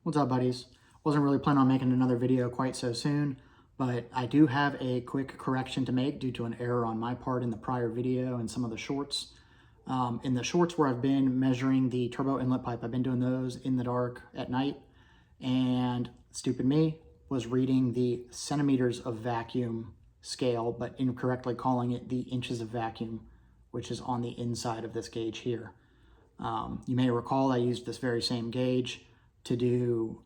What's up, buddies? Wasn't really planning on making another video quite so soon, but I do have a quick correction to make due to an error on my part in the prior video and some of the shorts. In the shorts where I've been measuring the turbo inlet pipe, I've been doing those in the dark at night, and stupid me was reading the centimeters of vacuum scale, but incorrectly calling it the inches of vacuum, which is on the inside of this gauge here. You may recall I used this very same gauge to do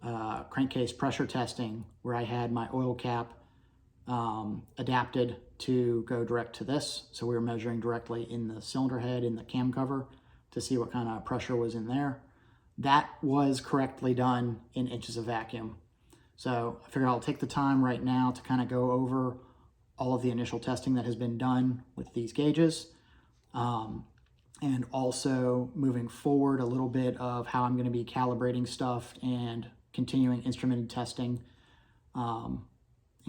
crankcase pressure testing, where I had my oil cap adapted to go direct to this. So we were measuring directly in the cylinder head, in the cam cover, to see what kind of pressure was in there. That was correctly done in inches of vacuum. So I figured I'll take the time right now to kind of go over all of the initial testing that has been done with these gauges. And also moving forward a little bit of how I'm going to be calibrating stuff and continuing instrumented testing, and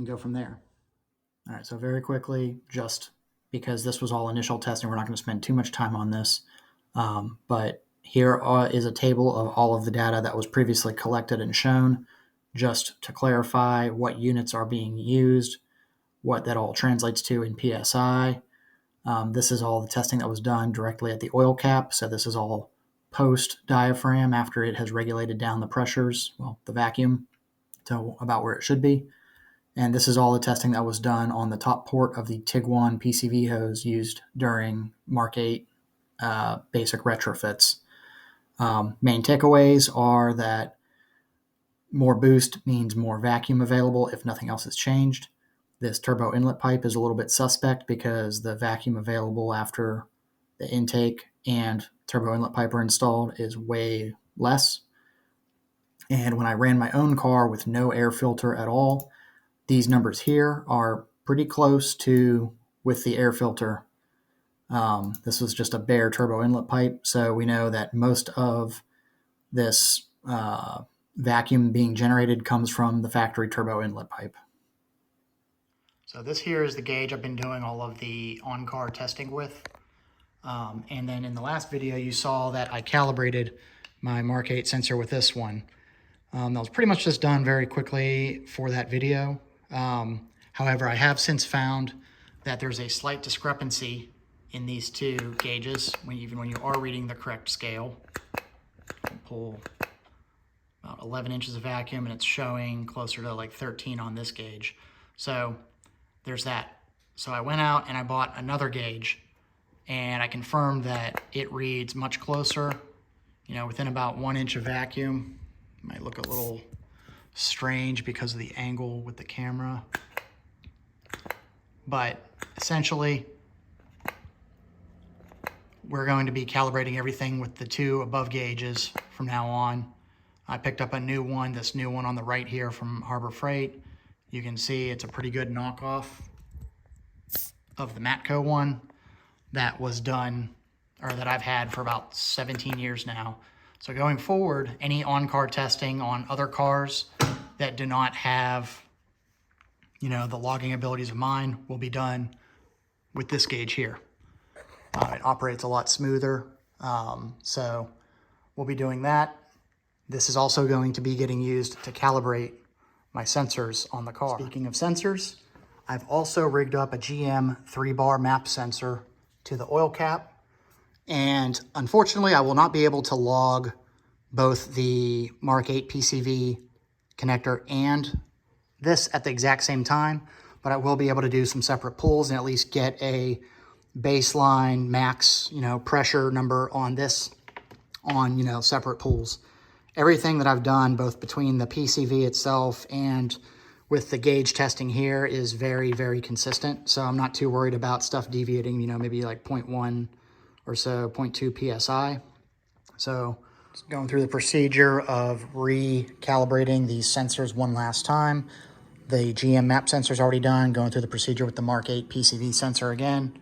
go from there. All right, so very quickly, just because this was all initial testing, we're not going to spend too much time on this, but here is a table of all of the data that was previously collected and shown, just to clarify what units are being used, what that all translates to in PSI. This is all the testing that was done directly at the oil cap. So this is all post diaphragm after it has regulated down the pressures, well, the vacuum, to about where it should be. And this is all the testing that was done on the top port of the Tiguan PCV hose used during Mark 8 basic retrofits. Main takeaways are that more boost means more vacuum available if nothing else has changed. This turbo inlet pipe is a little bit suspect because the vacuum available after the intake and turbo inlet pipe are installed is way less. And when I ran my own car with no air filter at all, these numbers here are pretty close to with the air filter. This was just a bare turbo inlet pipe, so we know that most of this vacuum being generated comes from the factory turbo inlet pipe. So this here is the gauge I've been doing all of the on-car testing with. And then in the last video, you saw that I calibrated my Mark 8 sensor with this one. That was pretty much just done very quickly for that video. However, I have since found that there's a slight discrepancy in these two gauges, even when you are reading the correct scale. I pull about 11 inches of vacuum, and it's showing closer to like 13 on this gauge. So there's that. So I went out and I bought another gauge, and I confirmed that it reads much closer, within about 1 inch of vacuum. Might look a little strange because of the angle with the camera, but essentially we're going to be calibrating everything with the two above gauges from now on. I picked up a new one, this new one on the right here from Harbor Freight. You can see it's a pretty good knockoff of the Matco one that was done, or that I've had for about 17 years now. So going forward, any on-car testing on other cars that do not have, the logging abilities of mine will be done with this gauge here. It operates a lot smoother, so we'll be doing that. This is also going to be getting used to calibrate my sensors on the car. Speaking of sensors, I've also rigged up a GM 3-bar map sensor to the oil cap. And unfortunately, I will not be able to log both the Mark 8 PCV connector and this at the exact same time, but I will be able to do some separate pulls and at least get a baseline max, pressure number on this on, separate pulls. Everything that I've done, both between the PCV itself and with the gauge testing here, is very, very consistent. So I'm not too worried about stuff deviating, maybe like 0.1 or so, 0.2 PSI. So just going through the procedure of recalibrating these sensors one last time. The GM map sensor is already done. Going through the procedure with the Mark 8 PCV sensor again,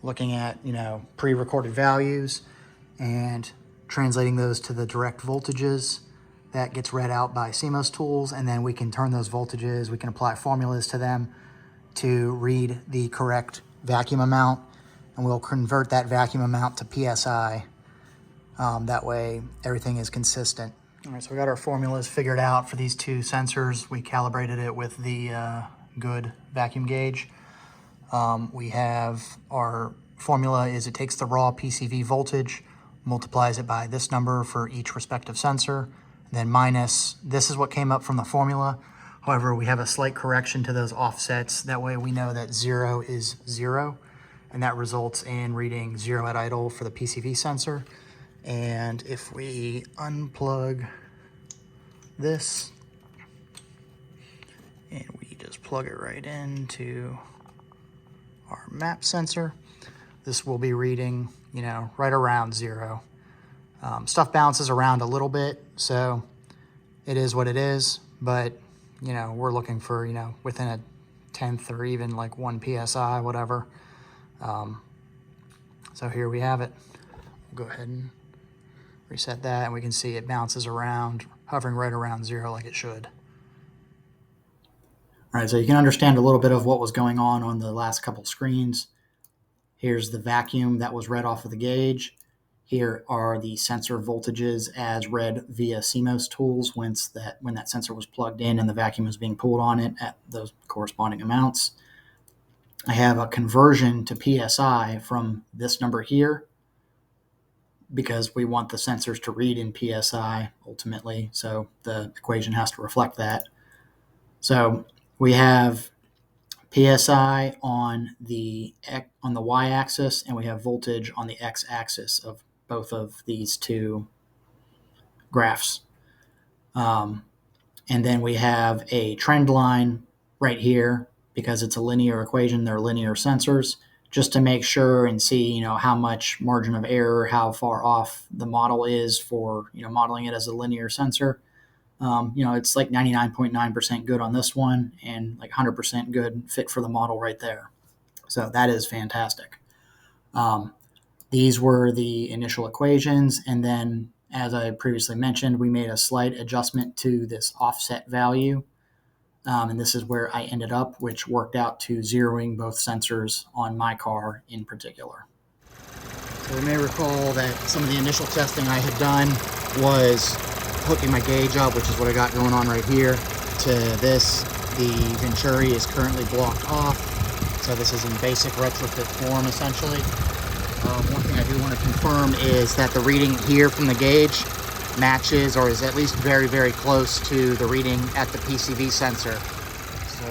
looking at, pre-recorded values and translating those to the direct voltages. That gets read out by Simos Tools, and then we can turn those voltages, we can apply formulas to them to read the correct vacuum amount, and we'll convert that vacuum amount to PSI. That way everything is consistent. All right, so we got our formulas figured out for these two sensors. We calibrated it with the good vacuum gauge. We have our formula is it takes the raw PCV voltage, multiplies it by this number for each respective sensor, then minus, this is what came up from the formula. However, we have a slight correction to those offsets. That way we know that 0 is 0, and that results in reading 0 at idle for the PCV sensor. And if we unplug this and we just plug it right into our map sensor, this will be reading, right around 0. Stuff bounces around a little bit, so it is what it is, but we're looking for, within a tenth or even like 1 PSI, whatever. So here we have it. We'll go ahead and reset that, and we can see it bounces around, hovering right around 0 like it should. All right, so you can understand a little bit of what was going on the last couple screens. Here's the vacuum that was read off of the gauge. Here are the sensor voltages as read via Simos Tools when that sensor was plugged in and the vacuum was being pulled on it at those corresponding amounts. I have a conversion to PSI from this number here because we want the sensors to read in PSI ultimately, so the equation has to reflect that. So we have PSI on the y-axis, and we have voltage on the x-axis of both of these two graphs. And then we have a trend line right here because it's a linear equation. They're linear sensors, just to make sure and see, how much margin of error, how far off the model is for, modeling it as a linear sensor. It's like 99.9% good on this one and like 100% good fit for the model right there. So that is fantastic. These were the initial equations, and then, as I previously mentioned, we made a slight adjustment to this offset value, and this is where I ended up, which worked out to zeroing both sensors on my car in particular. So you may recall that some of the initial testing I had done was hooking my gauge up, which is what I got going on right here, to this. The Venturi is currently blocked off, so this is in basic retrofit form essentially. One thing I do want to confirm is that the reading here from the gauge matches or is at least very, very close to the reading at the PCV sensor. So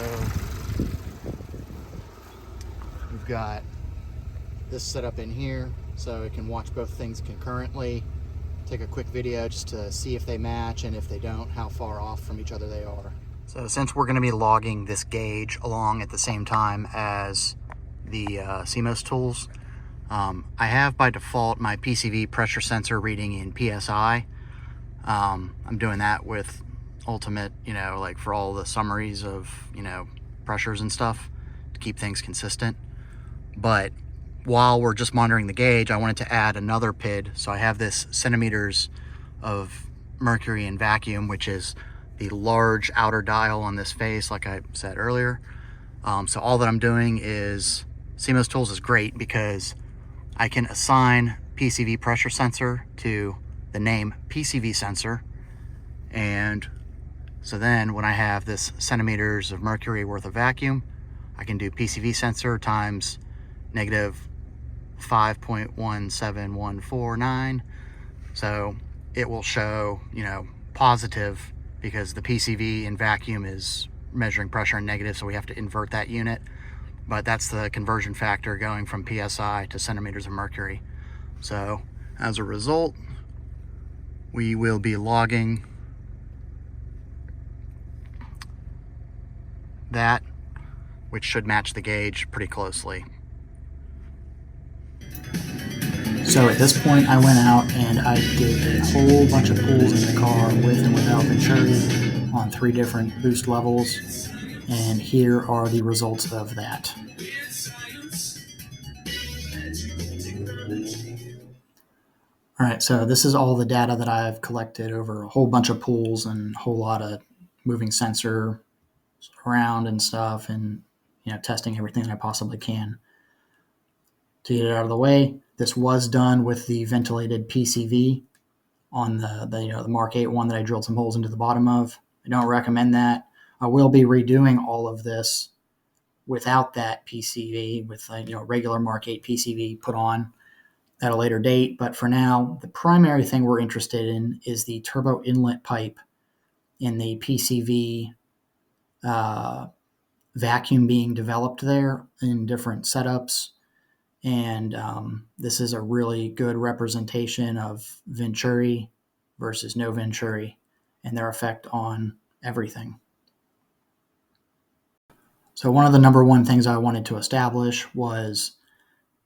we've got this set up in here so it can watch both things concurrently. Take a quick video just to see if they match, and if they don't, how far off from each other they are. So since we're going to be logging this gauge along at the same time as the Simos Tools, I have by default my PCV pressure sensor reading in PSI. I'm doing that with Ultimate, like for all the summaries of, pressures and stuff to keep things consistent. But while we're just monitoring the gauge, I wanted to add another PID. So I have this centimeters of mercury in vacuum, which is the large outer dial on this face, like I said earlier. So all that I'm doing is, Simos Tools is great because I can assign PCV pressure sensor to the name PCV sensor. And so then when I have this centimeters of mercury worth of vacuum, I can do PCV sensor times negative 5.17149. So it will show, positive, because the PCV in vacuum is measuring pressure in negative, so we have to invert that unit. But that's the conversion factor going from PSI to centimeters of mercury. So as a result, we will be logging that, which should match the gauge pretty closely. So at this point, I went out and I did a whole bunch of pulls in the car with and without Venturi on 3 different boost levels, and here are the results of that. All right, so this is all the data that I've collected over a whole bunch of pulls and a whole lot of moving sensor around and stuff, and testing everything that I possibly can. To get it out of the way, this was done with the ventilated PCV on the Mark 8 one that I drilled some holes into the bottom of. I don't recommend that. I will be redoing all of this without that PCV, with regular Mark 8 PCV put on at a later date. But for now, the primary thing we're interested in is the turbo inlet pipe in the PCV vacuum being developed there in different setups. And this is a really good representation of Venturi versus no Venturi and their effect on everything. So one of the number one things I wanted to establish was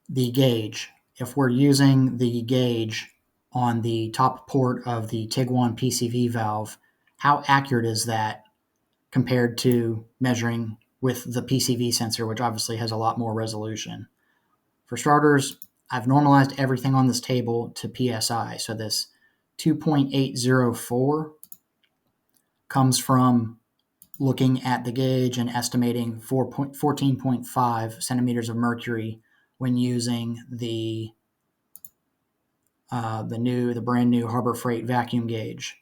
the gauge. If we're using the gauge on the top port of the Tiguan PCV valve, how accurate is that compared to measuring with the PCV sensor, which obviously has a lot more resolution? For starters, I've normalized everything on this table to PSI. So this 2.804 comes from looking at the gauge and estimating 14.5 centimeters of mercury when using the brand new Harbor Freight vacuum gauge.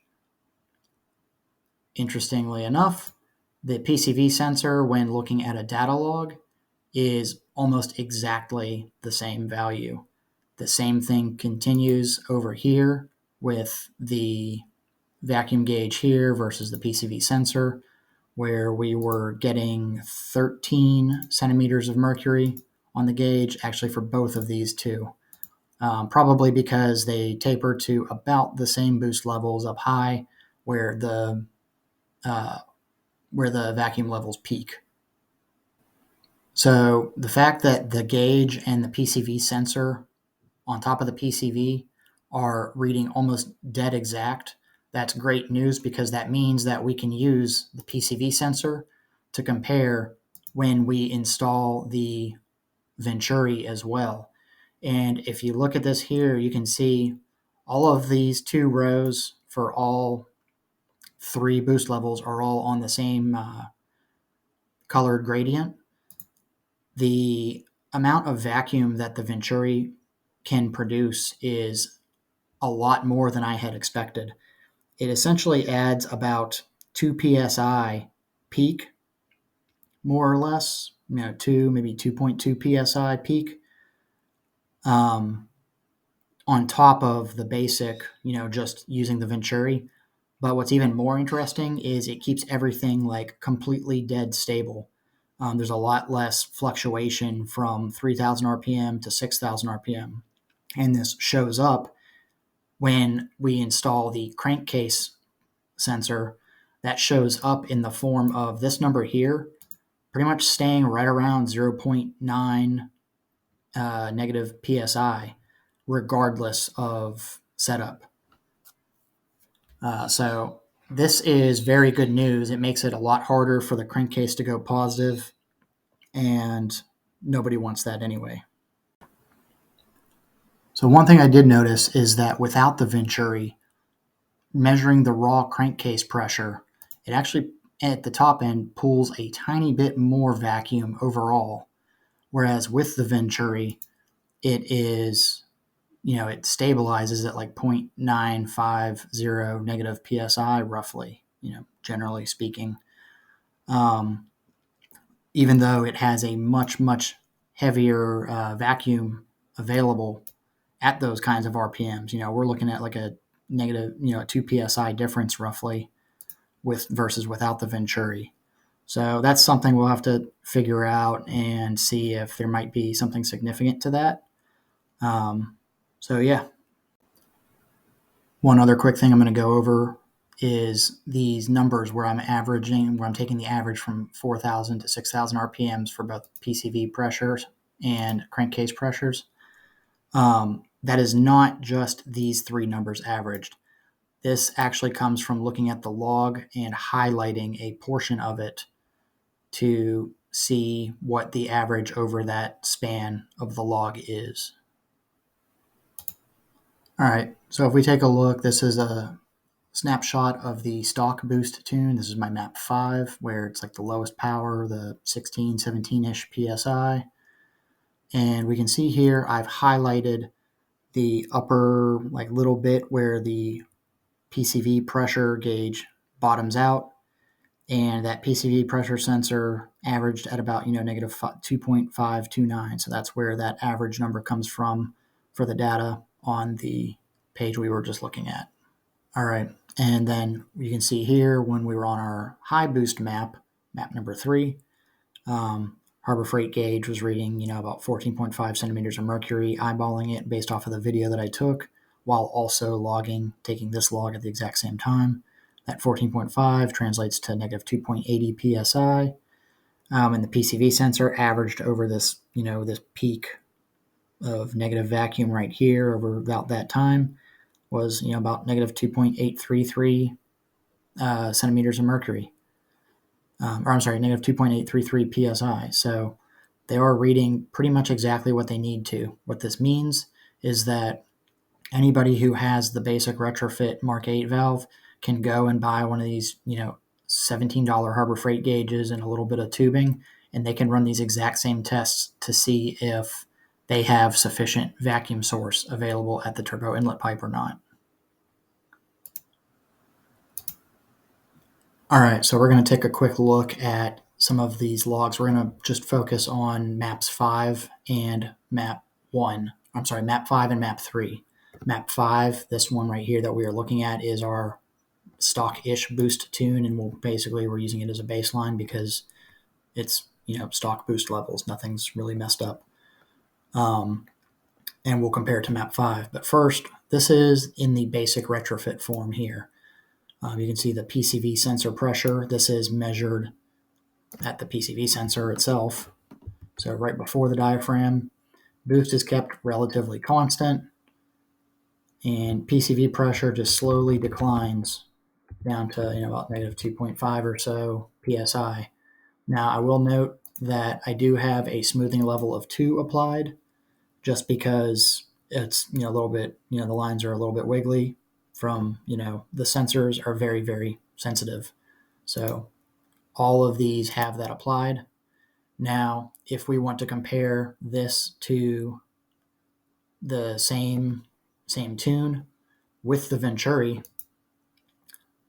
Interestingly enough, the PCV sensor, when looking at a data log, is almost exactly the same value. The same thing continues over here with the vacuum gauge here versus the PCV sensor, where we were getting 13 centimeters of mercury on the gauge, actually for both of these two. Probably because they taper to about the same boost levels up high where the vacuum levels peak. So the fact that the gauge and the PCV sensor on top of the PCV are reading almost dead exact, that's great news, because that means that we can use the PCV sensor to compare when we install the Venturi as well. And if you look at this here, you can see all of these two rows for all three boost levels are all on the same colored gradient. The amount of vacuum that the Venturi can produce is a lot more than I had expected. It essentially adds about 2 psi peak, more or less, maybe 2.2 psi peak, on top of the basic, just using the Venturi. But what's even more interesting is it keeps everything like completely dead stable. There's a lot less fluctuation from 3,000 RPM to 6,000 RPM. And this shows up when we install the Crankcase sensor. That shows up in the form of this number here, pretty much staying right around 0.9 negative PSI, regardless of setup. So this is very good news. It makes it a lot harder for the crankcase to go positive, and nobody wants that anyway. So one thing I did notice is that without the Venturi, measuring the raw crankcase pressure, it actually at the top end pulls a tiny bit more vacuum overall, whereas with the Venturi, it is, it stabilizes at like 0.950 negative PSI roughly, generally speaking. Even though it has a much, much heavier vacuum available at those kinds of RPMs. We're looking at like a negative, 2 PSI difference roughly with versus without the Venturi. So that's something we'll have to figure out and see if there might be something significant to that. So yeah. One other quick thing I'm going to go over is these numbers where I'm taking the average from 4,000 to 6,000 RPMs for both PCV pressures and crankcase pressures. That is not just these three numbers averaged. This actually comes from looking at the log and highlighting a portion of it to see what the average over that span of the log is. All right, so if we take a look, this is a snapshot of the stock boost tune. This is my map 5, where it's like the lowest power, the 16, 17-ish PSI. And we can see here I've highlighted the upper like little bit where the PCV pressure gauge bottoms out, and that PCV pressure sensor averaged at about negative 2.529. So that's where that average number comes from for the data on the page we were just looking at. All right, and then you can see here when we were on our high boost map number 3, Harbor Freight gauge was reading about 14.5 centimeters of mercury, eyeballing it based off of the video that I took, while also taking this log at the exact same time. That 14.5 translates to negative 2.80 psi, and the PCV sensor averaged over this this peak of negative vacuum right here over about that time was about negative 2.833 centimeters of mercury. Negative 2.833 psi. So they are reading pretty much exactly what they need to. What this means is that anybody who has the basic Retrofit Mark 8 valve can go and buy one of these, $17 Harbor Freight gauges and a little bit of tubing, and they can run these exact same tests to see if they have sufficient vacuum source available at the turbo inlet pipe or not. All right, so we're going to take a quick look at some of these logs. We're going to just focus on maps 5 and map 1. Map 5 and map 3. Map 5, this one right here that we are looking at, is our stock-ish boost tune, and we're using it as a baseline because it's stock boost levels. Nothing's really messed up. And we'll compare it to map 5. But first, this is in the basic retrofit form here. You can see the PCV sensor pressure. This is measured at the PCV sensor itself. So right before the diaphragm, boost is kept relatively constant, and PCV pressure just slowly declines down to about negative 2.5 or so psi. Now I will note that I do have a smoothing level of 2 applied, just because it's a little bit the lines are a little bit wiggly from the sensors are very, very sensitive. So all of these have that applied. Now, if we want to compare this to the same tune with the Venturi,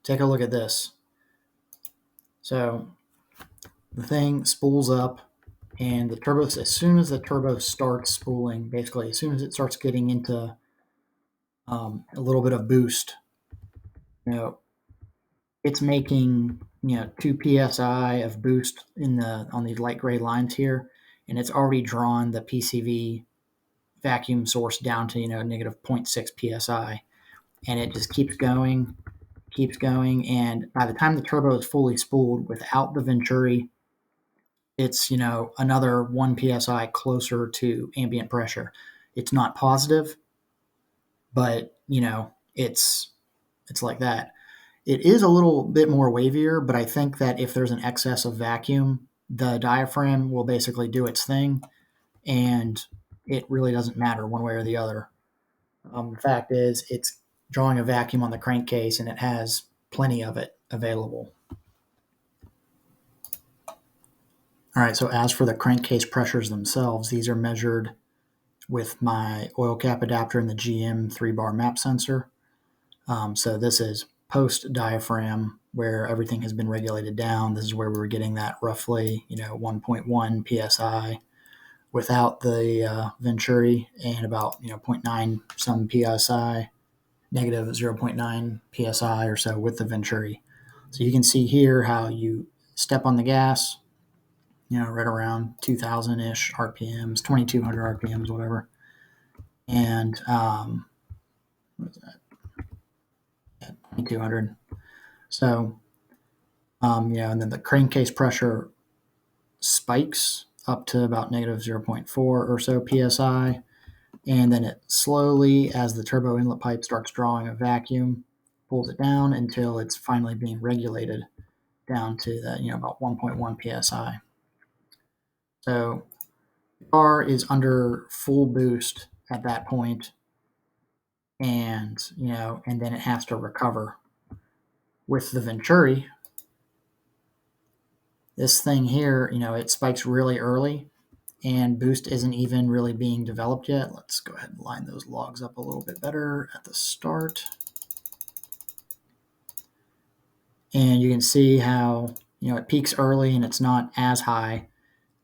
take a look at this. So the thing spools up, and the turbo, as soon as the turbo starts spooling, basically as soon as it starts getting into a little bit of boost, it's making 2 psi of boost on these light gray lines here, and it's already drawn the PCV vacuum source down to negative 0.6 psi, and it just keeps going, and by the time the turbo is fully spooled without the Venturi, it's another 1 psi closer to ambient pressure. It's not positive, but it's like that. It is a little bit more wavier, but I think that if there's an excess of vacuum, the diaphragm will basically do its thing, and it really doesn't matter one way or the other. The fact is, it's drawing a vacuum on the crankcase, and it has plenty of it available. All right, so as for the crankcase pressures themselves, these are measured with my oil cap adapter and the GM 3-bar map sensor. So this is post-diaphragm, where everything has been regulated down. This is where we were getting that roughly 1.1 psi without the Venturi, and about 0.9 some psi, negative 0.9 psi or so with the Venturi. So you can see here how you step on the gas, right around 2,000-ish RPMs, 2,200 RPMs, whatever. And what is that? 2,200. So, and then the crankcase pressure spikes up to about negative 0.4 or so psi, and then it slowly, as the turbo inlet pipe starts drawing a vacuum, pulls it down until it's finally being regulated down to that about 1.1 psi. So the car is under full boost at that point, and and then it has to recover. With the Venturi, this thing here, it spikes really early, and boost isn't even really being developed yet. Let's go ahead and line those logs up a little bit better at the start. And you can see how, it peaks early and it's not as high,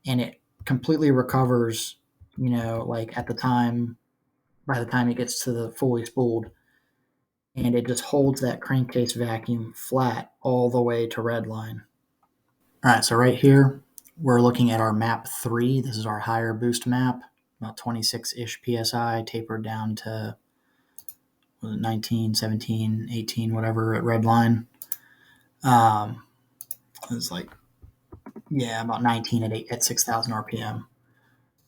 and it completely recovers, like by the time it gets to the fully spooled, and it just holds that crankcase vacuum flat all the way to red line. All right, so right here, we're looking at our map 3. This is our higher boost map, about 26-ish PSI, tapered down to 19, 17, 18, whatever at red line. It's like, about 19 at 6,000 RPM.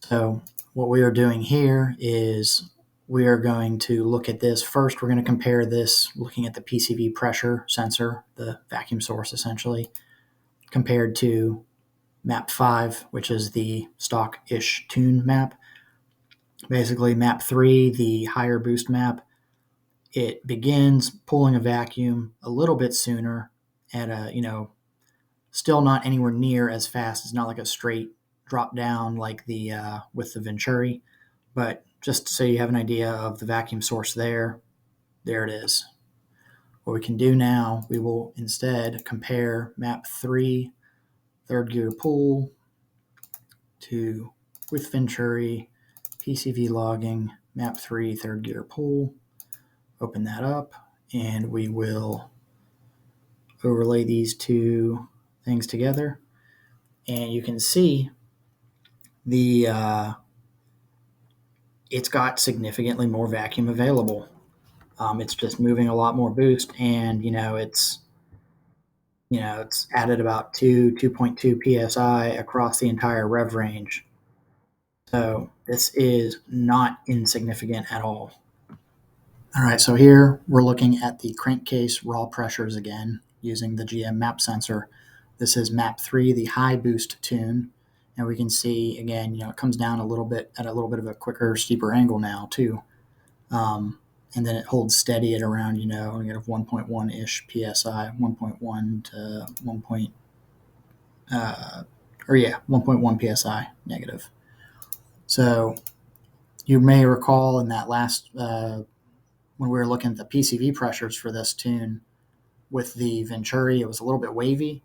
So what we are doing here is we are going to look at this. First, we're going to compare this looking at the PCV pressure sensor, the vacuum source essentially, compared to map 5, which is the stock-ish tune map. Basically, map 3, the higher boost map, it begins pulling a vacuum a little bit sooner at a, still not anywhere near as fast. It's not like a straight drop down like the with the Venturi, but just so you have an idea of the vacuum source there it is. What we can do now, we will instead compare map 3 third gear pull to with Venturi PCV logging map 3 third gear pull. Open that up, and we will overlay these two things together, and you can see the it's got significantly more vacuum available. It's just moving a lot more boost, and it's added about 2.2 psi across the entire rev range. So this is not insignificant at all. All right, so here we're looking at the crankcase raw pressures again using the GM map sensor. This is map 3, the high boost tune. And we can see again, it comes down a little bit at a little bit of a quicker, steeper angle now too. And then it holds steady at around, negative 1.1-ish PSI, 1.1 to 1.1 PSI negative. So you may recall in that last, when we were looking at the PCV pressures for this tune with the Venturi, it was a little bit wavy,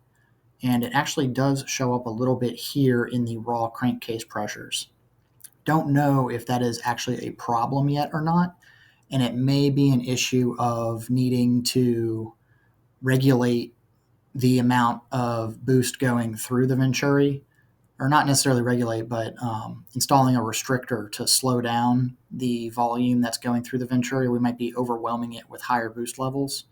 and it actually does show up a little bit here in the raw crankcase pressures. Don't know if that is actually a problem yet or not, and it may be an issue of needing to regulate the amount of boost going through the Venturi, or not necessarily regulate, but installing a restrictor to slow down the volume that's going through the Venturi. We might be overwhelming it with higher boost levels.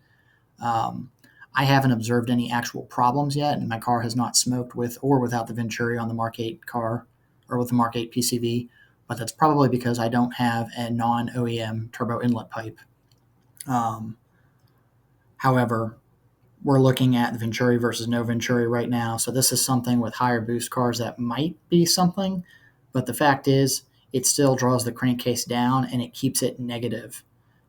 I haven't observed any actual problems yet, and my car has not smoked with or without the Venturi on the Mark 8 car or with the Mark 8 PCV, but that's probably because I don't have a non-OEM turbo inlet pipe. However, we're looking at the Venturi versus no Venturi right now. So this is something with higher boost cars that might be something, but the fact is it still draws the crankcase down and it keeps it negative.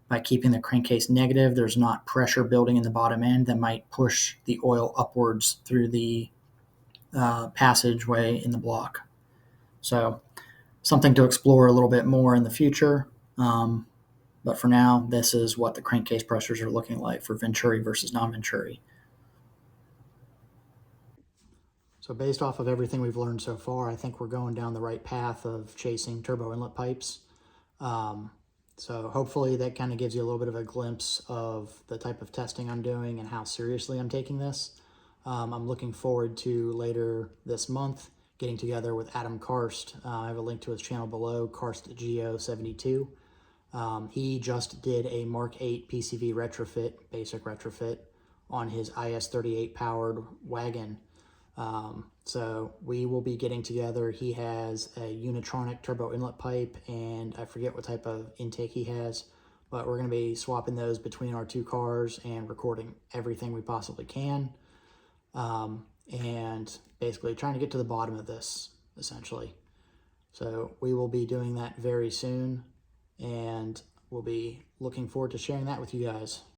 By keeping the crankcase negative, there's not pressure building in the bottom end that might push the oil upwards through the passageway in the block. So something to explore a little bit more in the future. But for now, this is what the crankcase pressures are looking like for Venturi versus non-Venturi. So based off of everything we've learned so far, I think we're going down the right path of chasing turbo inlet pipes. So hopefully that kind of gives you a little bit of a glimpse of the type of testing I'm doing and how seriously I'm taking this. I'm looking forward to later this month getting together with Adam Karst. I have a link to his channel below, Karst Geo72. He just did a Mark 8 PCV retrofit, basic retrofit, on his IS38 powered wagon. So we will be getting together. He has a Unitronic turbo inlet pipe, and I forget what type of intake he has, but we're going to be swapping those between our two cars and recording everything we possibly can. And basically trying to get to the bottom of this, essentially. So we will be doing that very soon, and we'll be looking forward to sharing that with you guys.